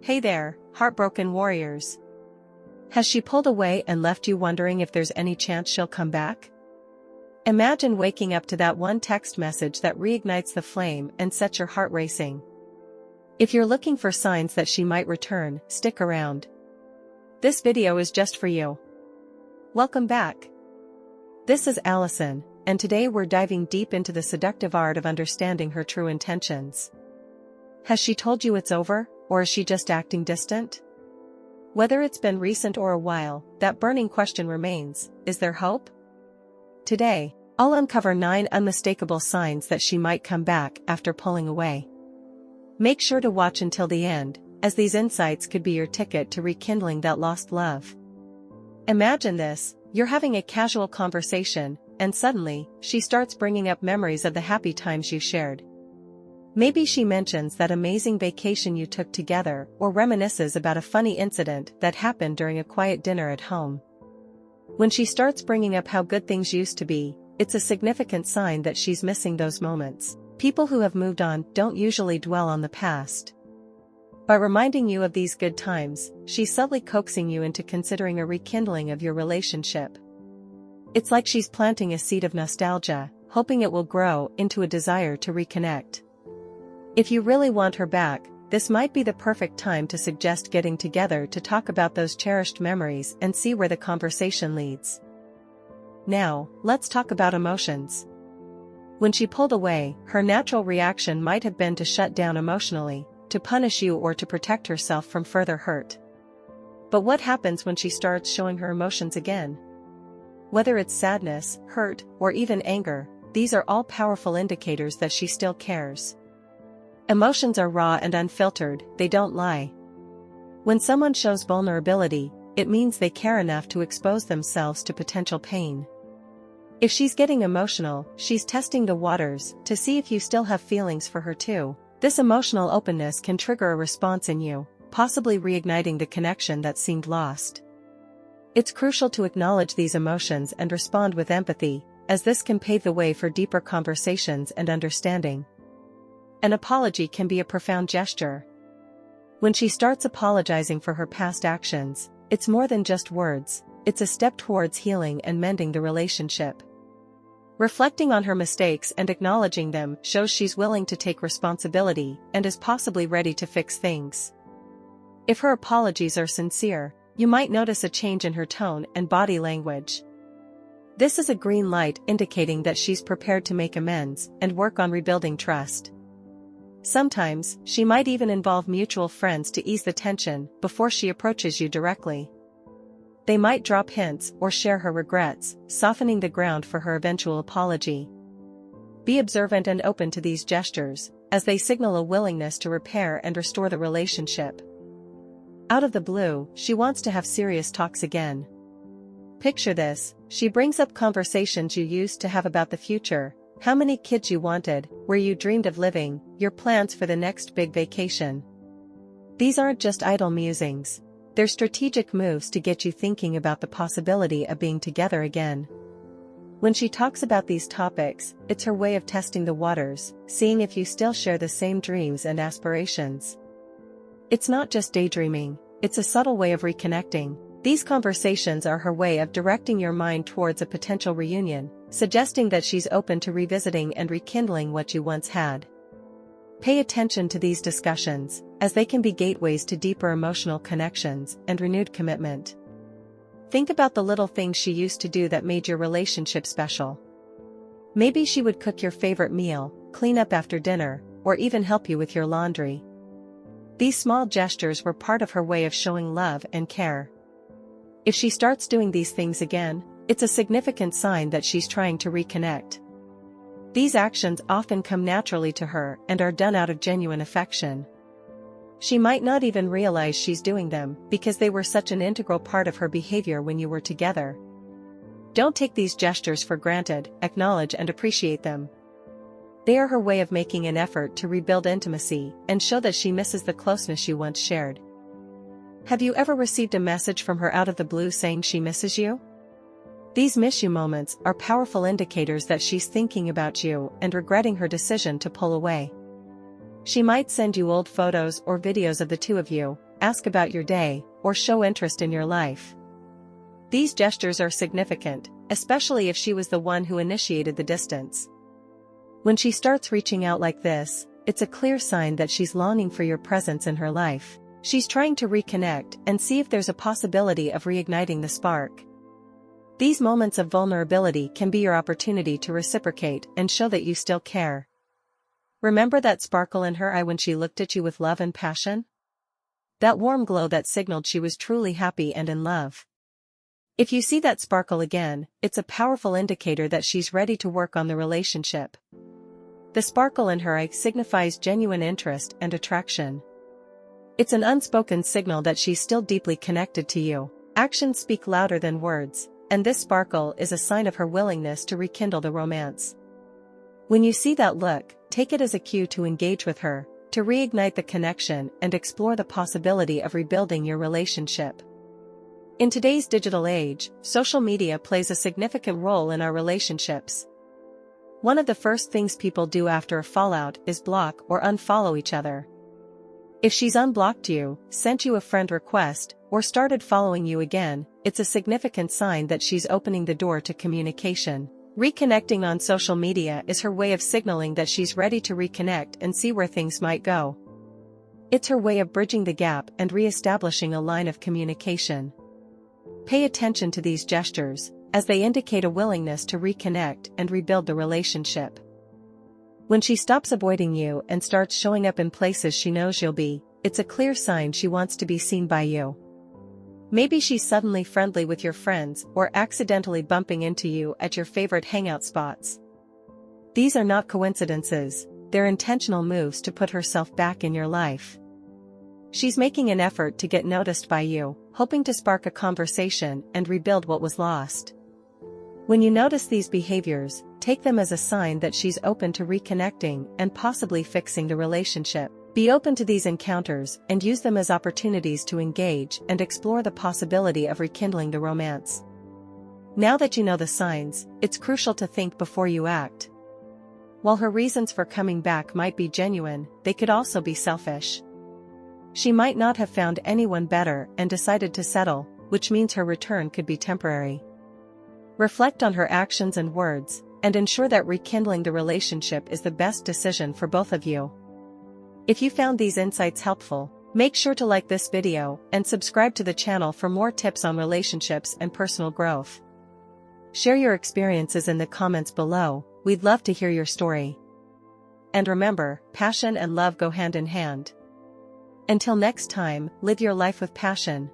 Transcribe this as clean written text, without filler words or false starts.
Hey there, heartbroken warriors. Has she pulled away and left you wondering if there's any chance she'll come back? Imagine waking up to that one text message that reignites the flame and sets your heart racing. If you're looking for signs that she might return, stick around. This video is just for you. Welcome back. This is Allison, and today we're diving deep into the seductive art of understanding her true intentions. Has she told you it's over, or is she just acting distant? Whether it's been recent or a while, that burning question remains: is there hope? Today, I'll uncover 9 unmistakable signs that she might come back after pulling away. Make sure to watch until the end, as these insights could be your ticket to rekindling that lost love. Imagine this: you're having a casual conversation, and suddenly, she starts bringing up memories of the happy times you shared. Maybe she mentions that amazing vacation you took together or reminisces about a funny incident that happened during a quiet dinner at home. When she starts bringing up how good things used to be, it's a significant sign that she's missing those moments. People who have moved on don't usually dwell on the past. By reminding you of these good times, she's subtly coaxing you into considering a rekindling of your relationship. It's like she's planting a seed of nostalgia, hoping it will grow into a desire to reconnect. If you really want her back, this might be the perfect time to suggest getting together to talk about those cherished memories and see where the conversation leads. Now, let's talk about emotions. When she pulled away, her natural reaction might have been to shut down emotionally, to punish you or to protect herself from further hurt. But what happens when she starts showing her emotions again? Whether it's sadness, hurt, or even anger, these are all powerful indicators that she still cares. Emotions are raw and unfiltered, they don't lie. When someone shows vulnerability, it means they care enough to expose themselves to potential pain. If she's getting emotional, she's testing the waters to see if you still have feelings for her too. This emotional openness can trigger a response in you, possibly reigniting the connection that seemed lost. It's crucial to acknowledge these emotions and respond with empathy, as this can pave the way for deeper conversations and understanding. An apology can be a profound gesture. When she starts apologizing for her past actions, it's more than just words, it's a step towards healing and mending the relationship. Reflecting on her mistakes and acknowledging them shows she's willing to take responsibility and is possibly ready to fix things. If her apologies are sincere, you might notice a change in her tone and body language. This is a green light indicating that she's prepared to make amends and work on rebuilding trust. Sometimes, she might even involve mutual friends to ease the tension before she approaches you directly. They might drop hints or share her regrets, softening the ground for her eventual apology. Be observant and open to these gestures, as they signal a willingness to repair and restore the relationship. Out of the blue, she wants to have serious talks again. Picture this: she brings up conversations you used to have about the future, how many kids you wanted, where you dreamed of living, your plans for the next big vacation. These aren't just idle musings. They're strategic moves to get you thinking about the possibility of being together again. When she talks about these topics, it's her way of testing the waters, seeing if you still share the same dreams and aspirations. It's not just daydreaming, it's a subtle way of reconnecting. These conversations are her way of directing your mind towards a potential reunion, suggesting that she's open to revisiting and rekindling what you once had. Pay attention to these discussions, as they can be gateways to deeper emotional connections and renewed commitment. Think about the little things she used to do that made your relationship special. Maybe she would cook your favorite meal, clean up after dinner, or even help you with your laundry. These small gestures were part of her way of showing love and care. If she starts doing these things again, it's a significant sign that she's trying to reconnect. These actions often come naturally to her and are done out of genuine affection. She might not even realize she's doing them because they were such an integral part of her behavior when you were together. Don't take these gestures for granted, acknowledge and appreciate them. They are her way of making an effort to rebuild intimacy and show that she misses the closeness you once shared. Have you ever received a message from her out of the blue saying she misses you? These miss you moments are powerful indicators that she's thinking about you and regretting her decision to pull away. She might send you old photos or videos of the two of you, ask about your day, or show interest in your life. These gestures are significant, especially if she was the one who initiated the distance. When she starts reaching out like this, it's a clear sign that she's longing for your presence in her life. She's trying to reconnect and see if there's a possibility of reigniting the spark. These moments of vulnerability can be your opportunity to reciprocate and show that you still care. Remember that sparkle in her eye when she looked at you with love and passion? That warm glow that signaled she was truly happy and in love. If you see that sparkle again, it's a powerful indicator that she's ready to work on the relationship. The sparkle in her eye signifies genuine interest and attraction. It's an unspoken signal that she's still deeply connected to you. Actions speak louder than words, and this sparkle is a sign of her willingness to rekindle the romance. When you see that look, take it as a cue to engage with her, to reignite the connection and explore the possibility of rebuilding your relationship. In today's digital age, social media plays a significant role in our relationships. One of the first things people do after a fallout is block or unfollow each other. If she's unblocked you, sent you a friend request, or started following you again, it's a significant sign that she's opening the door to communication. Reconnecting on social media is her way of signaling that she's ready to reconnect and see where things might go. It's her way of bridging the gap and re-establishing a line of communication. Pay attention to these gestures, as they indicate a willingness to reconnect and rebuild the relationship. When she stops avoiding you and starts showing up in places she knows you'll be, it's a clear sign she wants to be seen by you. Maybe she's suddenly friendly with your friends or accidentally bumping into you at your favorite hangout spots. These are not coincidences, they're intentional moves to put herself back in your life. She's making an effort to get noticed by you, hoping to spark a conversation and rebuild what was lost. When you notice these behaviors, take them as a sign that she's open to reconnecting and possibly fixing the relationship. Be open to these encounters and use them as opportunities to engage and explore the possibility of rekindling the romance. Now that you know the signs, it's crucial to think before you act. While her reasons for coming back might be genuine, they could also be selfish. She might not have found anyone better and decided to settle, which means her return could be temporary. Reflect on her actions and words, and ensure that rekindling the relationship is the best decision for both of you. If you found these insights helpful, make sure to like this video and subscribe to the channel for more tips on relationships and personal growth. Share your experiences in the comments below, we'd love to hear your story. And remember, passion and love go hand in hand. Until next time, live your life with passion.